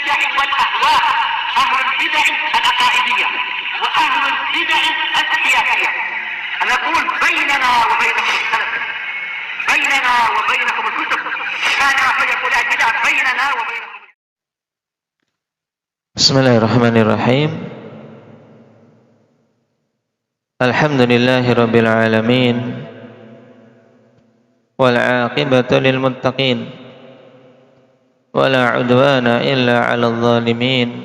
البدع والأهواء، أهل البدع العقائدية وأهل البدع السياسية. أنا أقول بيننا وبينكم السلف، بيننا وبينكم الكتب، كان فيقول البدع بيننا وبينكم. Bismillahirrahmanirrahim. Alhamdulillahi rabbil alamin, wal 'aqibatu lil muttaqin, wala 'udwana illa 'alal zalimin.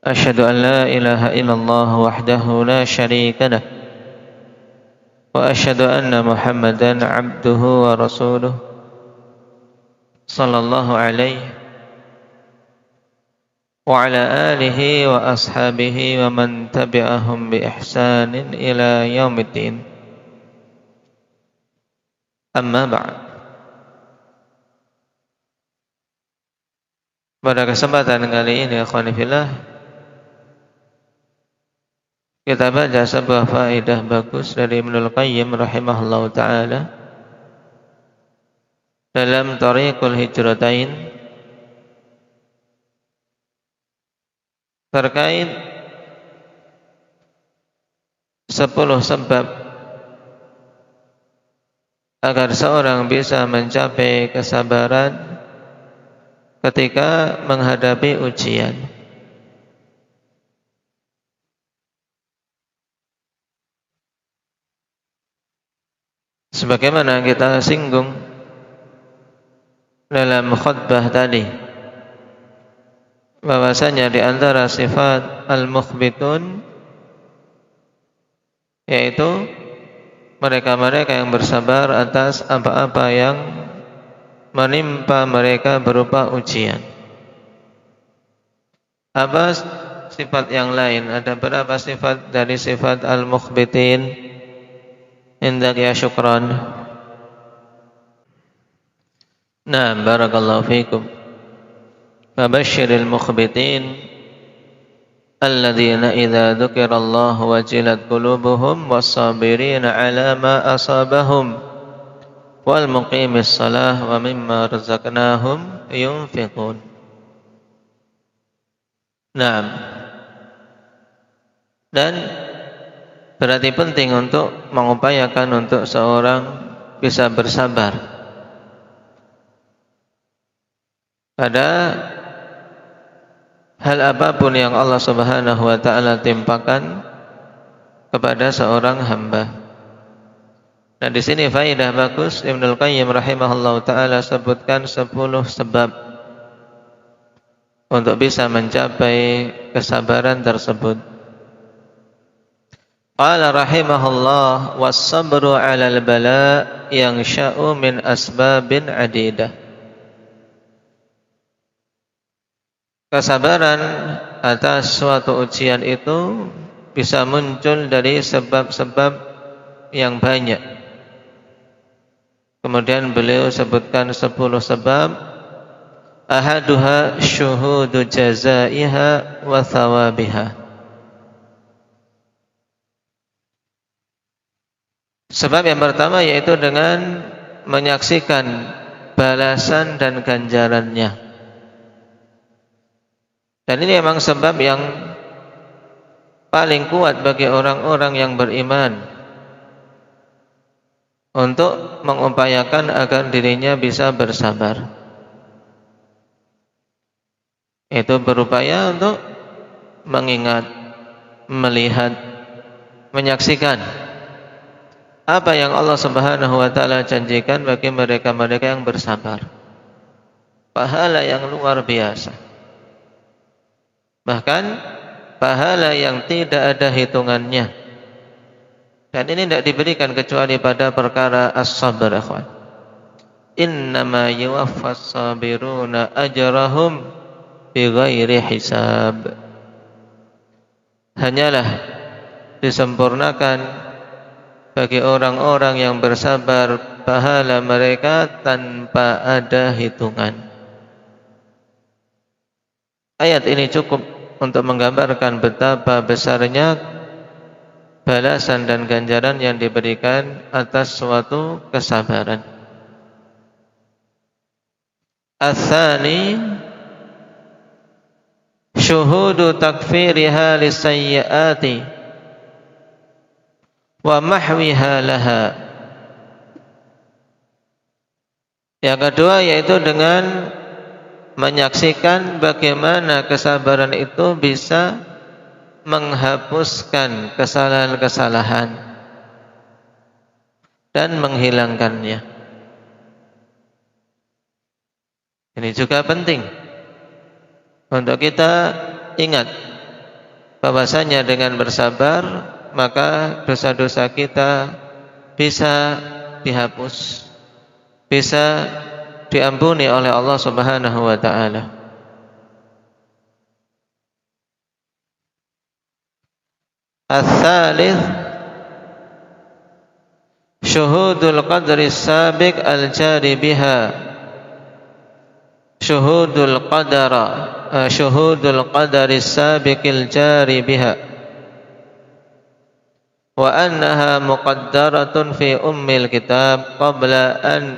Asyhadu an la ilaha illallah wahdahu la syarika lah, wa asyhadu anna Muhammadan 'abduhu wa rasuluh sallallahu alaihi wa ala alihi wa ashabihi wa man tabi'ahum bi ihsanin ila yaumiddin. Amma ba'd. Pada kesempatan kali ini, akhwani fillah, kita baca sebuah faedah bagus dari Ibnul Qayyim rahimahullahu ta'ala dalam Thariqul Hijratain terkait 10 sebab agar seorang bisa mencapai kesabaran ketika menghadapi ujian. Sebagaimana kita singgung dalam khutbah tadi, bahwasanya di antara sifat al-mukhbitun yaitu mereka-mereka yang bersabar atas apa-apa yang menimpa mereka berupa ujian. Apa sifat yang lain? Ada berapa sifat dari sifat al-mukhbitin? Indak ya syukran. Nah, barakallahu fikum. Fabashshiril mukhbitin alladzina idza dzukirallahu wajilat qulubuhum was-sabirina 'ala ma asabahum wal muqimis shalah wa mimma razaqnahum yunfiqun. Naam. Dan berarti penting untuk mengupayakan untuk seorang bisa bersabar pada hal apapun yang Allah Subhanahu wa ta'ala timpakan kepada seorang hamba. Dan di sini faedah bagus Ibnul Qayyim rahimahullahu ta'ala sebutkan 10 sebab untuk bisa mencapai kesabaran tersebut. Qala rahimahullah was-sabru 'alal bala yansha'u min asbabin 'adidah. Kesabaran atas suatu ujian itu bisa muncul dari sebab-sebab yang banyak. Kemudian beliau sebutkan 10 sebab. Ahaduha syuhudu jazaiha wa thawabiha. Sebab yang pertama yaitu dengan menyaksikan balasan dan ganjarannya. Dan ini memang sebab yang paling kuat bagi orang-orang yang beriman untuk mengupayakan agar dirinya bisa bersabar. Itu berupaya untuk mengingat, melihat, menyaksikan apa yang Allah Subhanahu wa ta'ala janjikan bagi mereka-mereka yang bersabar. Pahala yang luar biasa. Bahkan pahala yang tidak ada hitungannya. Dan ini tidak diberikan kecuali pada perkara as-sabr, akhwan. Innama yuwaffas sabiruna ajrahum bighairi hisab. Hanyalah disempurnakan bagi orang-orang yang bersabar pahala mereka tanpa ada hitungan. Ayat ini cukup untuk menggambarkan betapa besarnya balasan dan ganjaran yang diberikan atas suatu kesabaran. Ats-tsani syuhudu takfiriha lisayyiati wa mahwiha laha. Yang kedua yaitu dengan menyaksikan bagaimana kesabaran itu bisa menghapuskan kesalahan-kesalahan dan menghilangkannya. Ini juga penting untuk kita ingat bahwasanya dengan bersabar maka dosa-dosa kita bisa dihapus, bisa diampuni oleh Allah Subhanahu wa taala. Ats-tsalits syuhudul qadri sabiq al-jari biha. Syuhudul qadari sabiqil jari biha wa annaha muqaddaratun fi ummil kitab qabla an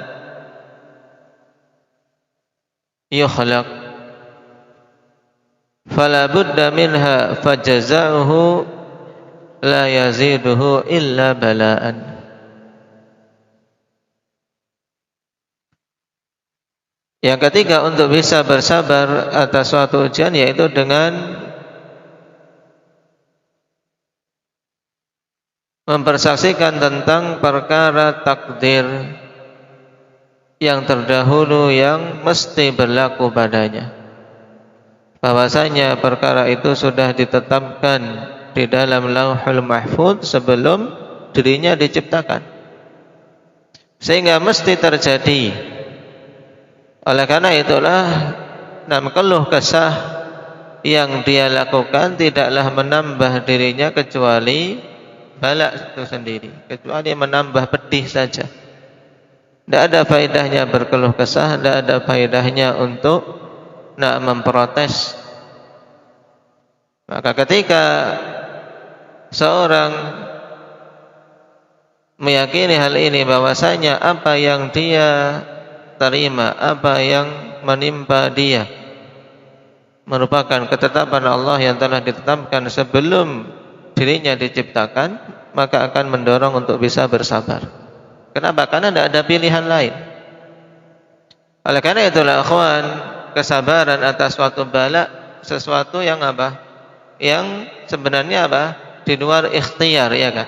yukhlaq fala budda minha fajaza'uhu la yaziduhu illa bala'an. Yang ketiga untuk bisa bersabar atas suatu ujian yaitu dengan mempersaksikan tentang perkara takdir yang terdahulu yang mesti berlaku padanya, bahwasanya perkara itu sudah ditetapkan di dalam Lauhul Mahfuz sebelum dirinya diciptakan, sehingga mesti terjadi. Oleh karena itulah keluh kesah yang dia lakukan tidaklah menambah dirinya kecuali balak itu sendiri, kecuali menambah pedih saja. Tidak ada faedahnya berkeluh kesah, tidak ada faedahnya untuk memprotes. Maka ketika seorang meyakini hal ini, bahwasanya apa yang dia terima, apa yang menimpa dia merupakan ketetapan Allah yang telah ditetapkan sebelum dirinya diciptakan, maka akan mendorong untuk bisa bersabar. Kenapa? Karena tidak ada pilihan lain. Oleh karena itulah akhwan, kesabaran atas suatu bala sesuatu yang apa? Yang sebenarnya apa? Di luar ikhtiar, ya kan?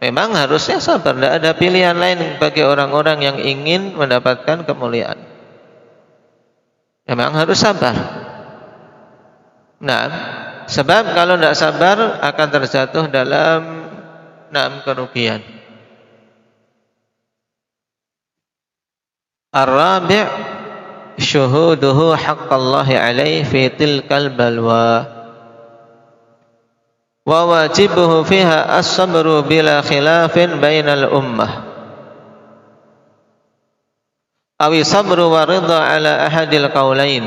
Memang harusnya sabar, tidak ada pilihan lain bagi orang-orang yang ingin mendapatkan kemuliaan. Memang harus sabar. Nah, sebab kalau tidak sabar akan terjatuh dalam kerugian. Ar-rabi' syuhuduhu haqqallahi alaihi fi tilkal balwa wa wajibuhu fiha as-sabru bila khilafin bainal ummah awi sabru wa ridha ala ahadil qawlain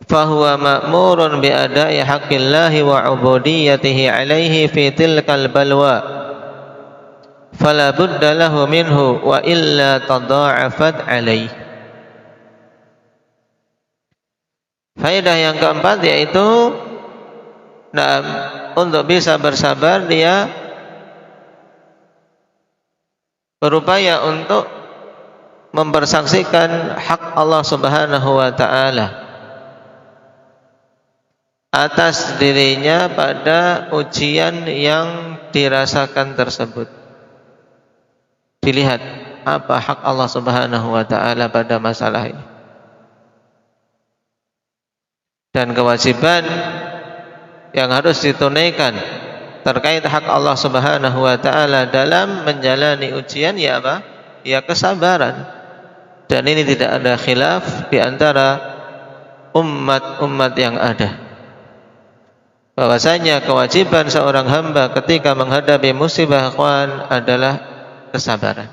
fahuwa ma'murun bi adai haqqillahi wa ubudiyatihi alaihi fi tilkal balwa fala budda lahu minhu wa illa tada'afat alaihi. Faedah yang keempat yaitu untuk bisa bersabar dia berupaya untuk mempersaksikan hak Allah Subhanahu wa taala atas dirinya pada ujian yang dirasakan tersebut. Dilihat apa hak Allah Subhanahu wa taala pada masalah ini. Dan kewajiban yang harus ditunaikan terkait hak Allah Subhanahu wa taala dalam menjalani ujian ya apa? Ya kesabaran. Dan ini tidak ada khilaf di antara umat-umat yang ada. Bahwasanya kewajiban seorang hamba ketika menghadapi musibah akhwan adalah kesabaran.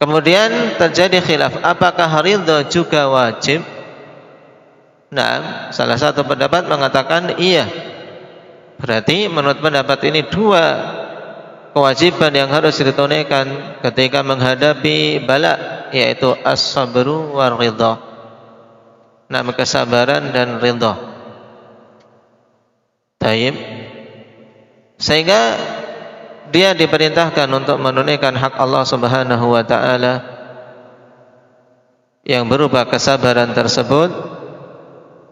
Kemudian terjadi khilaf, apakah ridha juga wajib? Nah, salah satu pendapat mengatakan iya. Berarti menurut pendapat ini dua kewajiban yang harus ditunaikan ketika menghadapi bala, yaitu as-sabru war ridha. kesabaran dan ridha. Taib. Sehingga dia diperintahkan untuk menunaikan hak Allah Subhanahu wa taala yang berupa kesabaran tersebut,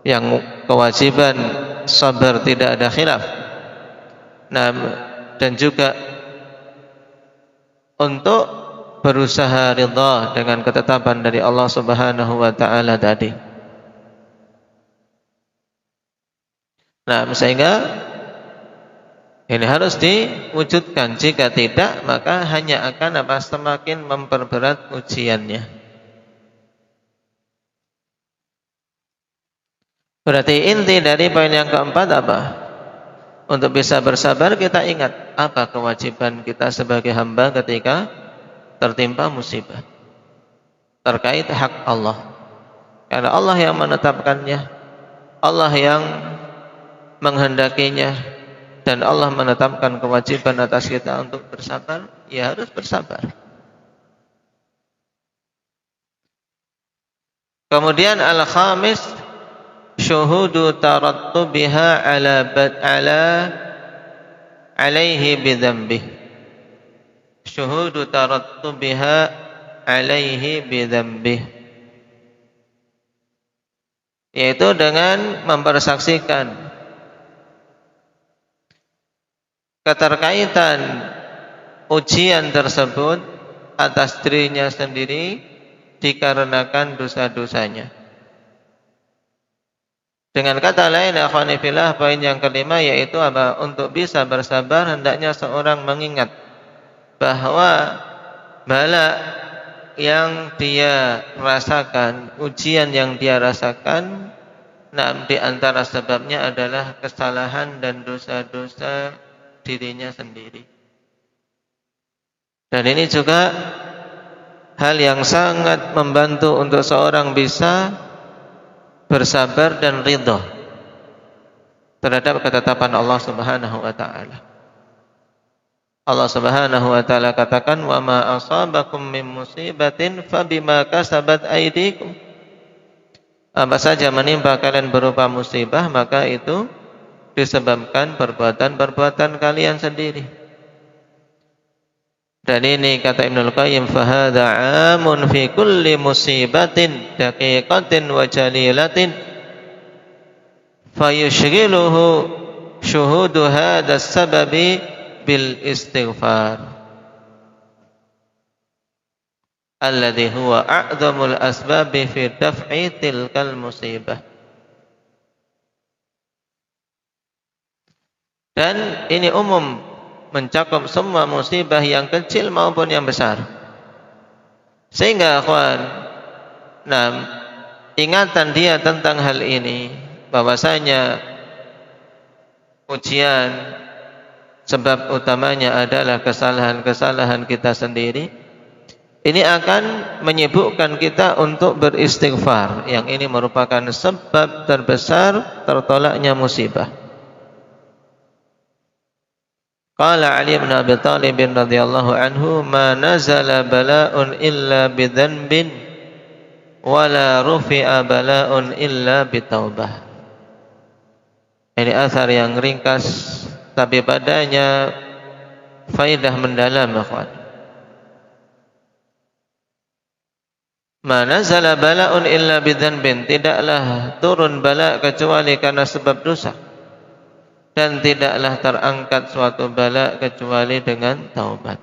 yang kewajiban sabar tidak ada khilaf. Dan juga untuk berusaha ridha dengan ketetapan dari Allah Subhanahu wa taala tadi. Sehingga ini harus diwujudkan. Jika tidak, maka hanya akan semakin memperberat ujiannya. Berarti inti dari poin yang keempat apa? Untuk bisa bersabar, kita ingat apa kewajiban kita sebagai hamba ketika tertimpa musibah terkait hak Allah. Karena Allah yang menetapkannya, Allah yang menghendakinya, dan Allah menetapkan kewajiban atas kita untuk bersabar, ya harus bersabar. Kemudian al-khamis, syuhudu tarattubiha alaihi bidzambih. Syuhudu tarattubiha alaihi bidzambih, yaitu dengan mempersaksikan keterkaitan ujian tersebut atas dirinya sendiri dikarenakan dosa-dosanya. Dengan kata lain, akhwani fillah, poin yang kelima yaitu apa? Untuk bisa bersabar, hendaknya seorang mengingat bahwa bala yang dia rasakan, ujian yang dia rasakan, di antara sebabnya adalah kesalahan dan dosa-dosa dirinya sendiri. Dan ini juga hal yang sangat membantu untuk seorang bisa bersabar dan ridha terhadap ketetapan Allah Subhanahu wa taala. Allah Subhanahu wa taala katakan, "Wa ma asabakum min musibatin fabima kasabat aydikum." Apa saja menimpa kalian berupa musibah, maka itu disebabkan perbuatan-perbuatan kalian sendiri. Dan ini kata Ibnul Qayyim, fahadha amun fi kulli musibatin daqiqatin wa jalilatin fayushghiluhu syuhudu hadha sababi bil istighfar alladhi huwa a'zamul asbabi fi daf'i tilkal musibah. Dan ini umum, mencakup semua musibah yang kecil maupun yang besar. Sehingga akhwan, ingatan dia tentang hal ini, bahwasanya ujian sebab utamanya adalah kesalahan-kesalahan kita sendiri. Ini akan menyibukkan kita untuk beristighfar, yang ini merupakan sebab terbesar tertolaknya musibah. Qala Ali bin Abi Thalib radhiyallahu anhu, ma nazala bala'un illa bidzanbin wa la rufi'a bala'un illa bitaubah. Ini asar yang ringkas tapi padanya faidah mendalam, akhwan. Ma nazala bala'un illa bidzanbin, tidaklah turun bala kecuali karena sebab dosa. Dan tidaklah terangkat suatu bala kecuali dengan taubat.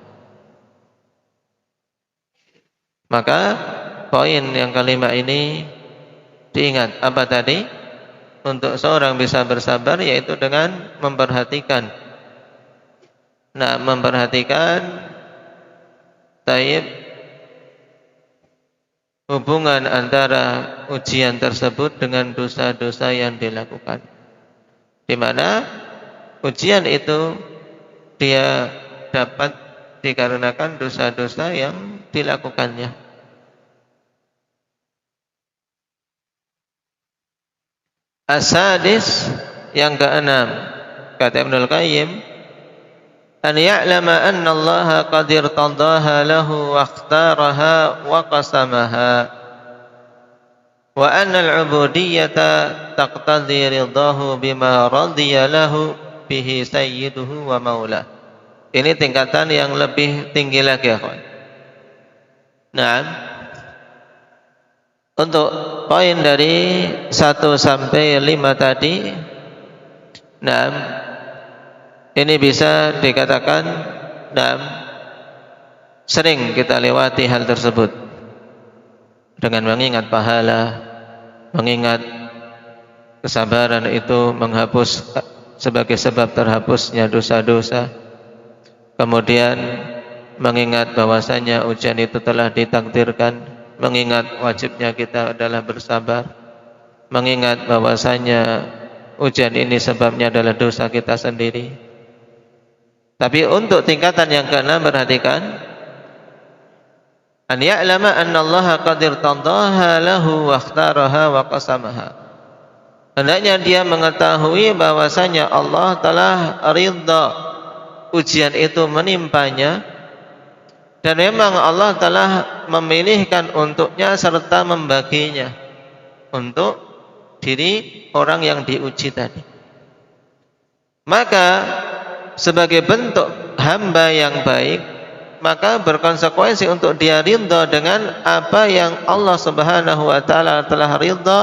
Maka poin yang kelima ini diingat apa tadi? Untuk seorang bisa bersabar yaitu dengan memperhatikan taib hubungan antara ujian tersebut dengan dosa-dosa yang dilakukan, di mana ujian itu dia dapat dikarenakan dosa-dosa yang dilakukannya. As-sadis, yang keenam, kata Ibnul Qayyim, an ya'lama anna Allah qad irtadaha lahu wa ikhtaraha wa qasamaha. wa anna al-'ubudiyyata taqtadhi ridahu bima radiya lahu bihi sayyiduhu wa maulah. Ini tingkatan yang lebih tinggi lagi, akhwan. Nah, untuk poin dari 1 sampai 5 tadi, nah, ini bisa dikatakan, nah, sering kita lewati hal tersebut dengan mengingat pahala, mengingat kesabaran itu menghapus sebagai sebab terhapusnya dosa-dosa. Kemudian mengingat bahwasanya ujian itu telah ditakdirkan, mengingat wajibnya kita adalah bersabar, mengingat bahwasanya ujian ini sebabnya adalah dosa kita sendiri. Tapi untuk tingkatan yang ke-6, perhatikan, an ya'lama anna Allah qad irtadaha lahu wa ikhtaraha wa qasamaha. Hendaknya dia mengetahui bahwasanya Allah telah ridha ujian itu menimpanya, dan memang Allah telah memilihkan untuknya serta membaginya untuk diri orang yang diuji tadi. Maka sebagai bentuk hamba yang baik, maka berkonsekuensi untuk dia ridha dengan apa yang Allah Subhanahu wa taala telah ridha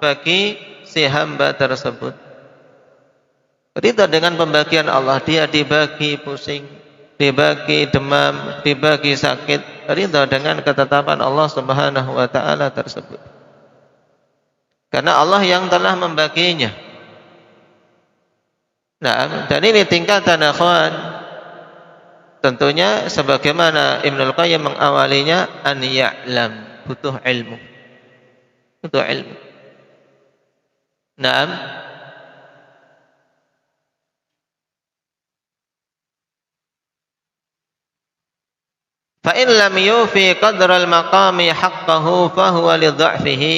bagi si hamba tersebut. Ridha dengan pembagian Allah, dia dibagi pusing, dibagi demam, dibagi sakit, ridha dengan ketetapan Allah Subhanahu wa taala tersebut. Karena Allah yang telah membaginya. Nah, dan ini tingkatan, akhwan. Tentunya sebagaimana Ibnul Qayyim mengawalinya, an ya'lam, butuh ilmu. Butuh ilmu. Naam. Fa in lam yufi qadral maqami haqqahu fa huwa li dha'fihi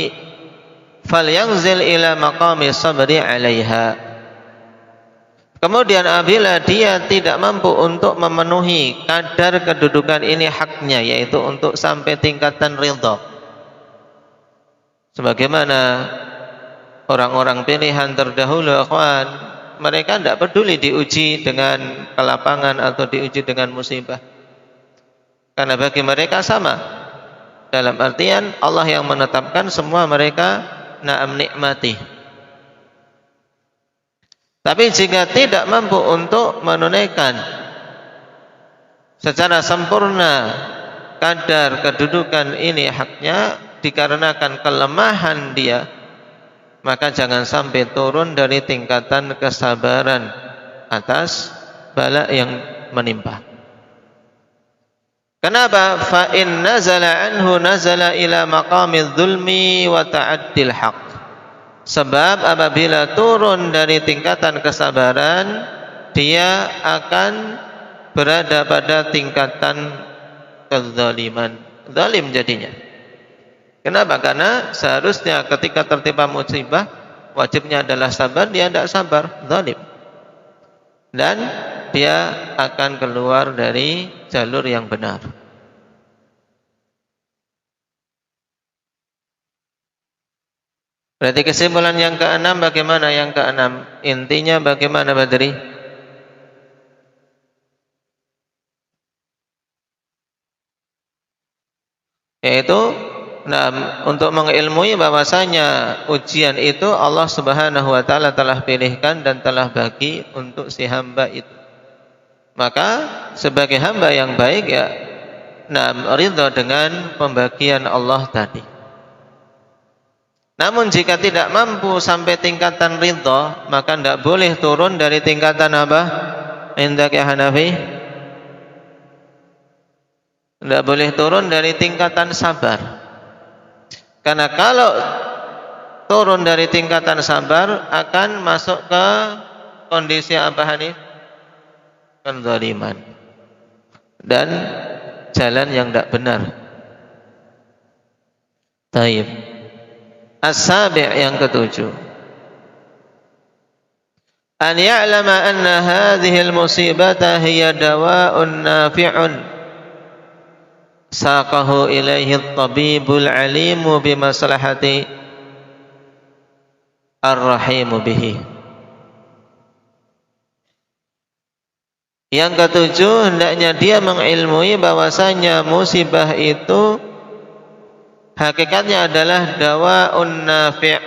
falyanzil ila maqami sabri 'alaiha. Kemudian apabila dia tidak mampu untuk memenuhi kadar kedudukan ini haknya, yaitu untuk sampai tingkatan ridha, sebagaimana orang-orang pilihan terdahulu, akhwan, mereka tidak peduli diuji dengan kelapangan atau diuji dengan musibah, karena bagi mereka sama, dalam artian Allah yang menetapkan, semua mereka na'am nikmati. Tapi jika tidak mampu untuk menunaikan secara sempurna kadar kedudukan ini haknya, dikarenakan kelemahan dia, maka jangan sampai turun dari tingkatan kesabaran atas bala yang menimpa. Kenapa? Fa in nazala anhu nazala ila maqamil zulmi wa ta'addil haq. Sebab apabila turun dari tingkatan kesabaran, dia akan berada pada tingkatan kezaliman, zalim jadinya. Kenapa? Karena seharusnya ketika tertimpa musibah, wajibnya adalah sabar, dia tidak sabar, zalim. Dan dia akan keluar dari jalur yang benar. Berarti kesimpulan yang ke-6 bagaimana? Yang ke-6 intinya bagaimana, Badri? Yaitu untuk mengilmui bahwasanya ujian itu Allah Subhanahu wa taala telah pilihkan dan telah bagi untuk si hamba itu. Maka sebagai hamba yang baik, ya, ridha dengan pembagian Allah tadi. Namun jika tidak mampu sampai tingkatan ridha, maka tidak boleh turun dari tingkatan apa? Indak ya Hanafi? Tidak boleh turun dari tingkatan sabar. Karena kalau turun dari tingkatan sabar, akan masuk ke kondisi apa, Hanif? Kezaliman dan jalan yang tidak benar. Taib. As-sabi' yang ke-7, an ya'lama anna hadhihi al-musibata hiya dawa'un nafi'un saqahu ilaihi at-tabibul alimu bimaslahati ar-rahimu bihi. Yang ketujuh, hendaknya dia mengilmui bahwasanya musibah itu hakikatnya adalah dawaun nafi',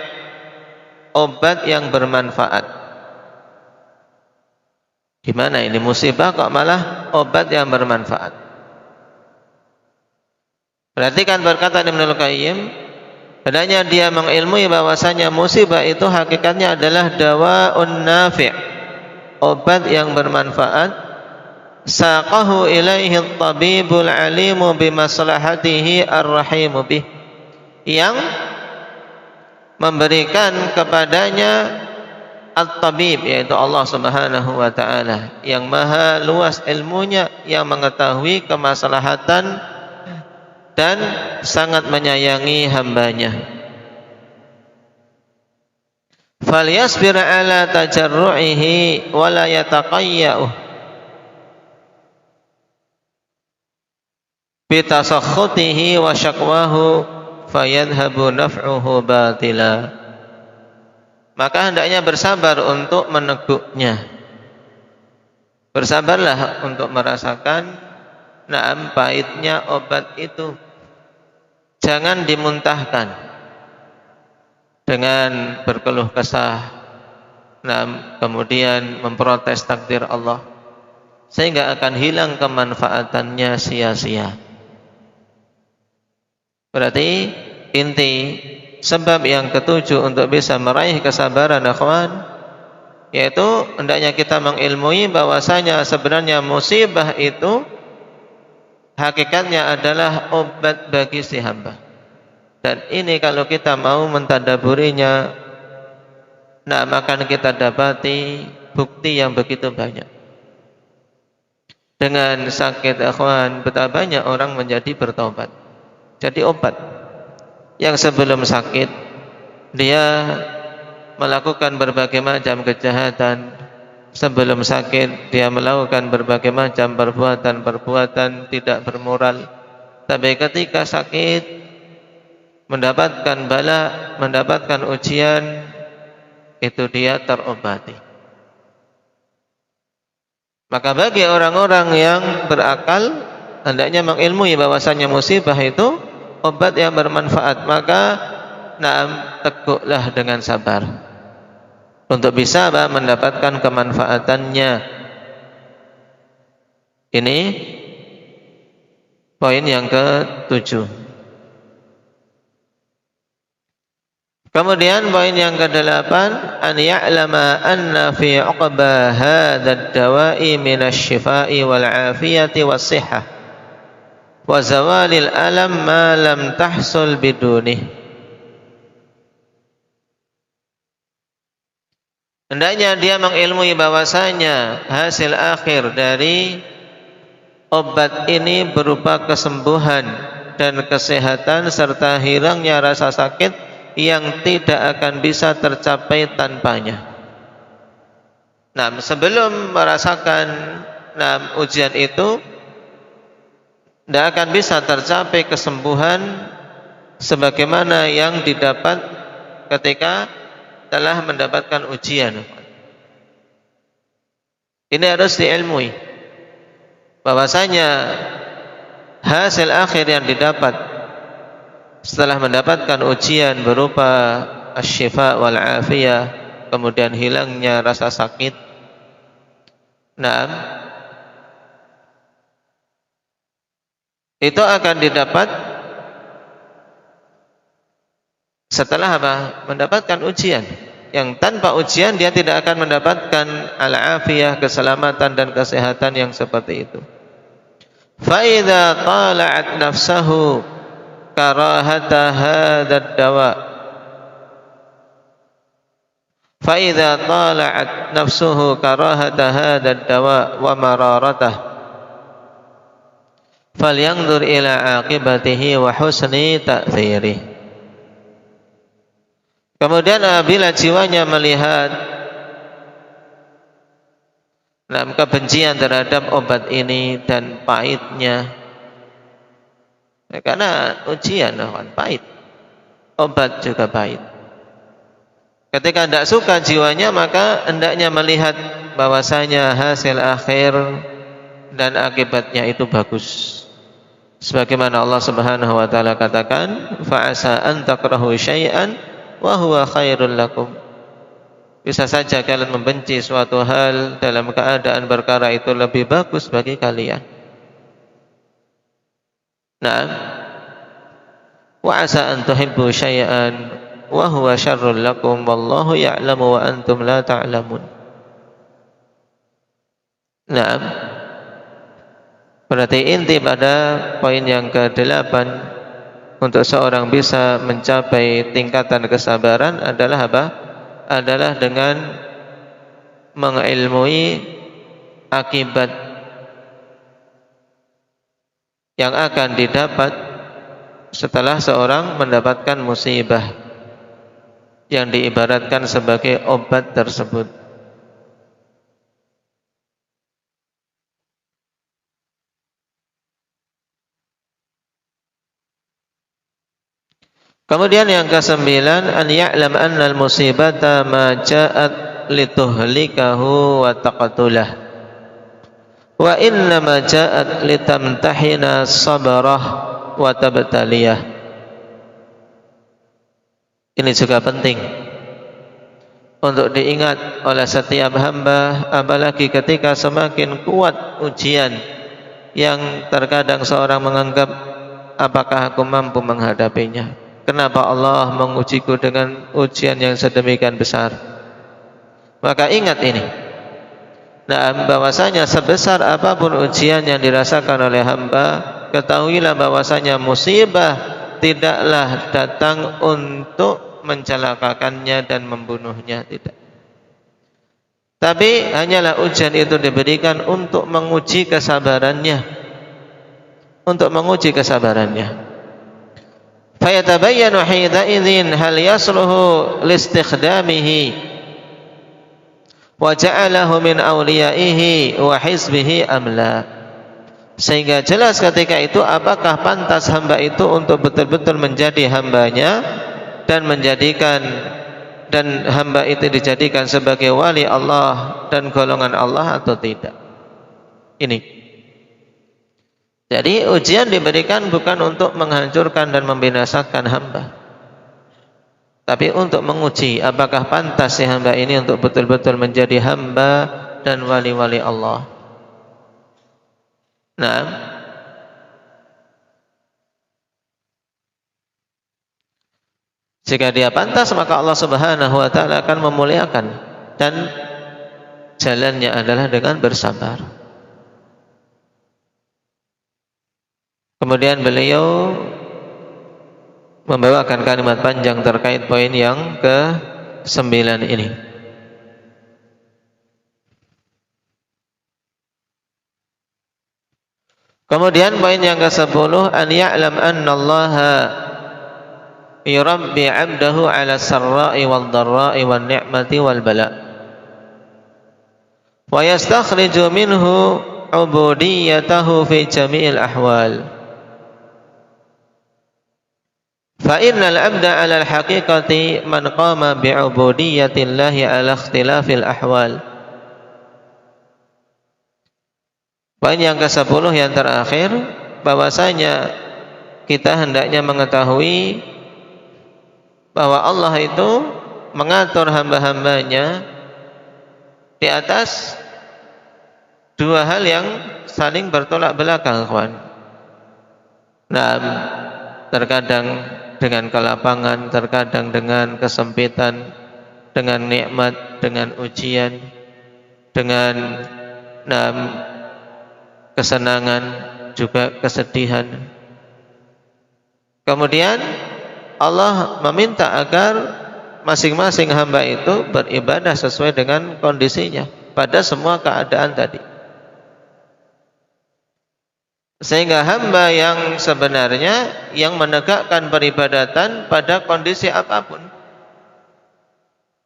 obat yang bermanfaat. Gimana ini musibah kok malah obat yang bermanfaat? Perhatikan berkata Ibnul Qayyim, hendaknya dia mengilmui bahwasanya musibah itu hakikatnya adalah dawaun nafi', obat yang bermanfaat. Saqahu ilaihi at-tabibul alimu bimaslahatihi ar-rahimu bih, yang memberikan kepadanya at-tabib, yaitu Allah Subhanahu wa ta'ala, yang maha luas ilmunya, yang mengetahui kemaslahatan dan sangat menyayangi hambanya. Falyasbir ala tajarru'ihi wa la yataqayya'u bitasakhutihi wa syakwahu fayadhabu naf'uhu batila. Maka hendaknya bersabar untuk meneguknya. Bersabarlah untuk merasakan naam pahitnya obat itu. Jangan dimuntahkan dengan berkeluh kesah, naam kemudian memprotes takdir Allah, sehingga akan hilang kemanfaatannya sia-sia. Berarti inti sebab yang ketujuh untuk bisa meraih kesabaran akhwan, yaitu hendaknya kita mengilmui bahwasanya sebenarnya musibah itu hakikatnya adalah obat bagi si hamba. Dan ini kalau kita mau mentadaburinya, nah akan kita dapati bukti yang begitu banyak. Dengan sakit akhwan, betapa banyak orang menjadi bertobat, jadi obat. Yang sebelum sakit dia melakukan berbagai macam kejahatan, sebelum sakit dia melakukan berbagai macam perbuatan tidak bermoral, tapi ketika sakit mendapatkan bala, mendapatkan ujian, itu dia terobati. Maka bagi orang-orang yang berakal, hendaknya mengilmui bahwasanya musibah itu obat yang bermanfaat. Maka naam, teguklah dengan sabar untuk bisa mendapatkan kemanfaatannya. Ini poin yang ke-7. Kemudian poin yang ke-8, an ya'lama anna fi 'uqba hadzal dawa'i minasy-syifaa'i wal 'afiyati was-sihhah wa zawalil alam ma lam tahsul bidunih. Hendaknya dia mengilmui bahwasanya hasil akhir dari obat ini berupa kesembuhan dan kesehatan serta hilangnya rasa sakit yang tidak akan bisa tercapai tanpanya. Nah, sebelum merasakan ujian itu, tidak akan bisa tercapai kesembuhan sebagaimana yang didapat ketika telah mendapatkan ujian. Ini harus diilmui bahwasanya hasil akhir yang didapat setelah mendapatkan ujian berupa asy-syifa wal afiyah, kemudian hilangnya rasa sakit, itu akan didapat setelah apa? Mendapatkan ujian. Yang tanpa ujian dia tidak akan mendapatkan al-afiyah, keselamatan dan kesehatan yang seperti itu. Fa idza tala'at nafsahu karahata hadzal dawa, fa idza tala'at nafsuhu karahata hadzal dawa wa mararatah falyanzur ila aqibatihi wa husni ta'thirih. Kemudian apabila jiwanya melihat kebencian terhadap obat ini dan pahitnya, Ya, karena ujian kan pahit, obat juga pahit. Ketika tidak suka jiwanya, maka hendaknya melihat bahwasanya hasil akhir dan akibatnya itu bagus. Sebagaimana Allah Subhanahu wa taala katakan, fa'asa an takrahu syai'an wa huwa khairul lakum. Bisa saja kalian membenci suatu hal dalam keadaan perkara itu lebih bagus bagi kalian. Nah, wa asa an tuhibbu syai'an wa huwa syarrul lakum wallahu ya'lamu wa antum la ta'lamun. Nah, berarti inti pada poin yang ke-8 untuk seorang bisa mencapai tingkatan kesabaran adalah apa? Adalah dengan mengilmui akibat yang akan didapat setelah seorang mendapatkan musibah yang diibaratkan sebagai obat tersebut. Kemudian yang ke-9, an ya'lam anna al-musibata ma ja'at lituhlikahu wa taqtulah. Wa innama ja'at litamtahina sabarah wa tabtaliyah. Ini juga penting untuk diingat oleh setiap hamba, apalagi ketika semakin kuat ujian yang terkadang seorang menganggap, apakah aku mampu menghadapinya? Kenapa Allah mengujiku dengan ujian yang sedemikian besar? Maka ingat ini. Nah, bahwasanya sebesar apapun ujian yang dirasakan oleh hamba, ketahuilah bahwasanya musibah tidaklah datang untuk mencelakakannya dan membunuhnya, tidak. Tapi hanyalah ujian itu diberikan untuk menguji kesabarannya. Untuk menguji kesabarannya. Fayatabayyanu hina idzin hal yasluhu listikhdamihi wa ja'alahu min awliyaihi wa hizbihi amla. Sehingga jelas ketika itu apakah pantas hamba itu untuk betul-betul menjadi hambanya dan hamba itu dijadikan sebagai wali Allah dan golongan Allah atau tidak. Ini. Jadi ujian diberikan bukan untuk menghancurkan dan membinasakan hamba, tapi untuk menguji apakah pantas si hamba ini untuk betul-betul menjadi hamba dan wali-wali Allah. Nah, jika dia pantas, maka Allah Subhanahu wa taala akan memuliakan, dan jalannya adalah dengan bersabar. Kemudian beliau membawakan kalimat panjang terkait poin yang ke-9 ini. Kemudian poin yang ke-10, an ya'lam anna Allah yurabbi 'abdahu 'ala sarra'i wal dharra'i wan ni'mati wal bala' wa yastakhriju minhu 'ubudiyatahu fi jami'il ahwal. Fa innal 'abda 'ala al-haqiqati man qama bi'ubudiyatillahi 'ala ikhtilafil ahwal. Poin yang ke-10 yang terakhir, bahwasanya kita hendaknya mengetahui bahwa Allah itu mengatur hamba-hambanya di atas dua hal yang saling bertolak belakang, kawan. Nah, terkadang dengan kelapangan, terkadang dengan kesempitan, dengan nikmat, dengan ujian, dengan kesenangan, juga kesedihan. Kemudian Allah meminta agar masing-masing hamba itu beribadah sesuai dengan kondisinya pada semua keadaan tadi. Sehingga hamba yang sebenarnya yang menegakkan peribadatan pada kondisi apapun.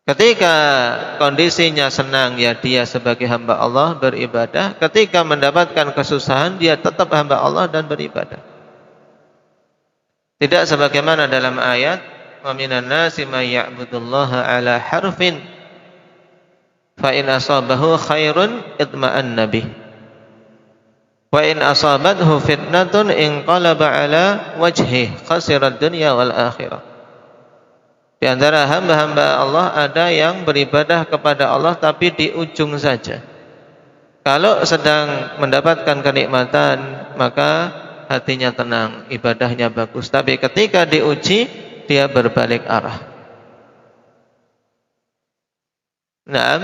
Ketika kondisinya senang, ya dia sebagai hamba Allah beribadah. Ketika mendapatkan kesusahan, dia tetap hamba Allah dan beribadah. Tidak sebagaimana dalam ayat, wa minan nasi may ya'budullaha ala harfin fa in asabahu khairun itma'anna bih wa in asabathu fitnatun inqalaba ala wajhi khasirad dunya wal akhirah. Di antara hamba-hamba Allah ada yang beribadah kepada Allah tapi di ujung saja. Kalau sedang mendapatkan kenikmatan, maka hatinya tenang, ibadahnya bagus. Tapi ketika diuji, dia berbalik arah. Naam.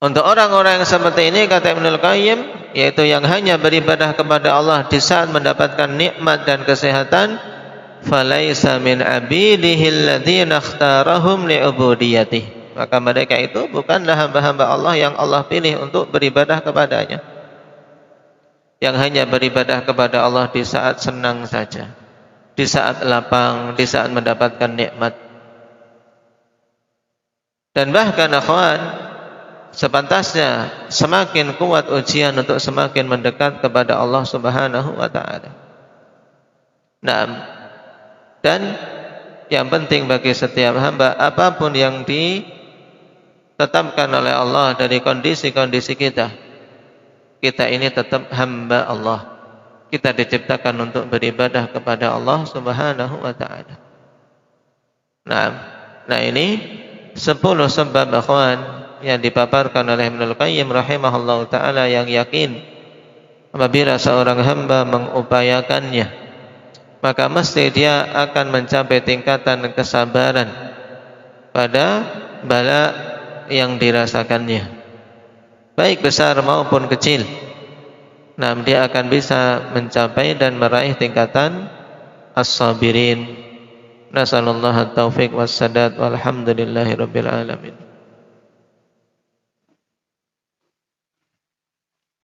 Untuk orang-orang yang seperti ini, kata Ibnul Qayyim, yaitu yang hanya beribadah kepada Allah di saat mendapatkan nikmat dan kesehatan, falaisa min abidihi alladzina ikhtarahum li'ubudiyatihi. Maka mereka itu bukanlah hamba-hamba Allah yang Allah pilih untuk beribadah kepadanya, yang hanya beribadah kepada Allah di saat senang saja, di saat lapang, di saat mendapatkan nikmat. Dan bahkan akhwan, sepantasnya semakin kuat ujian untuk semakin mendekat kepada Allah Subhanahu wa taala. Nah, dan yang penting bagi setiap hamba, apapun yang ditetapkan oleh Allah dari kondisi-kondisi kita ini tetap hamba Allah. Kita diciptakan untuk beribadah kepada Allah Subhanahu wa taala. Nah ini 10 sebab akhwan yang dipaparkan oleh Ibnul Qayyim rahimahullahu taala yang yakin apabila seorang hamba mengupayakannya, maka mesti dia akan mencapai tingkatan kesabaran pada bala yang dirasakannya, baik besar maupun kecil. Nah, dia akan bisa mencapai dan meraih tingkatan as-sabirin. Nasallallahu at-taufiq was-sadad walhamdulillahirabbil alamin.